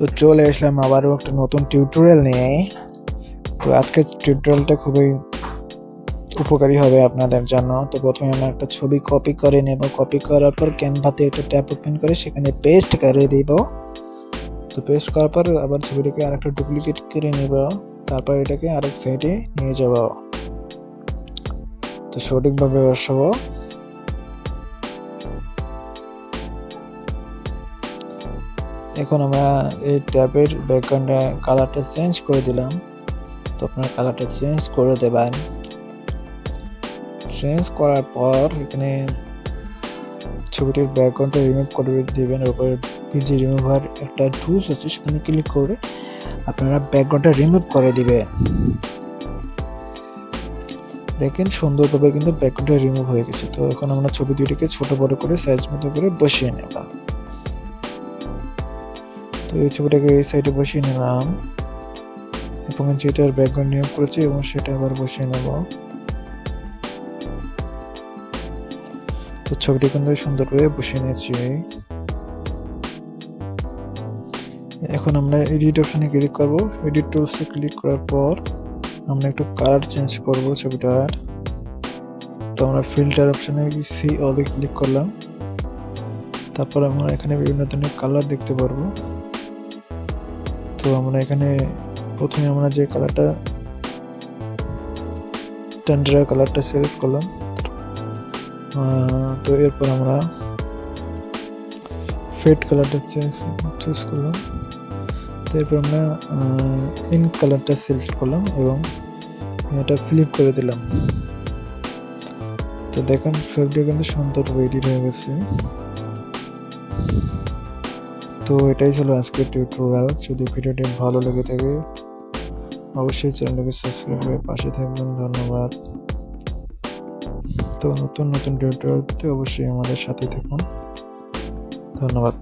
তো চলে আসলাম আবারও একটা নতুন টিউটোরিয়াল নিয়ে। তো আজকের টিউটোরিয়ালটা খুবই উপকারী হবে আপনাদের জন্য। তো প্রথমে আমরা একটা ছবি কপি করে নেব। কপি করার পর ক্যানভাতে একটা ট্যাব ওপেন করে সেখানে পেস্ট করে দিব। তো পেস্ট করার পর আবার ছবিটাকে আরেকটা ডুপ্লিকেট করে নেব। তারপর এটাকে আরেক সাইডে নিয়ে যাব। তো সঠিকভাবে বসাবো। এখন আমরা এই ট্যাবের ব্যাকগ্রাউন্ডে কালারটা চেঞ্জ করে দিলাম। তো আপনারা কালারটা চেঞ্জ করে দেবেন। চেঞ্জ করার পর এখানে ছবিটির ব্যাকগ্রাউন্ডটা রিমুভ করে দিবেন। উপরে পিজি রিমুভার একটা টুলস আছে, সেখানে ক্লিক করে আপনারা ব্যাকগ্রাউন্ডটা রিমুভ করে দিবেন। দেখেন সুন্দরভাবে কিন্তু ব্যাকগ্রাউন্ডটা রিমুভ হয়ে গেছে। তো এখন আমরা ছবি দুইটাকে ছোট বড় করে সাইজ মতো করে বসিয়ে নেব। তো এই ছবিটাকে এই সাইডে বসিয়ে নিলাম এবং যেটার ব্যাকগ্রাউন্ড নিয়োগ করেছি এবং সেটা আবার বসিয়ে নেব। তো ছবিটি কিন্তু সুন্দরভাবে বসিয়ে নিয়েছি। এখন আমরা এডিট অপশনে ক্লিক করব। এডিট টুলসে ক্লিক করার পর আমরা একটু কালার চেঞ্জ করব ছবিটার। তো আমরা ফিল্টার অপশনে সি অলে ক্লিক করলাম। তারপর আমরা এখানে বিভিন্ন ধরনের কালার দেখতে পারবো। তো আমরা এখানে প্রথমে আমরা যে কালারটা টেন্ডার কালারটা সিলেক্ট করলাম। তো এরপর আমরা ফেড কালারটা চুজ করলাম। তো এরপর আমরা ইন কালারটা সিলেক্ট করলাম এবং এটা ফ্লিপ করে দিলাম। তো দেখুন ছবিটা কিন্তু সুন্দর এডিট হয়ে গেছে। তো এটাই ছিল আজকের টিউটোরিয়াল। যদি ভিডিওটি ভালো লেগে থাকে অবশ্যই চ্যানেলটাকে সাবস্ক্রাইব করে পাশে থাকবেন। ধন্যবাদ। তো নতুন নতুন টিউটোরিয়াল পেতে অবশ্যই আমাদের সাথে থাকুন। ধন্যবাদ।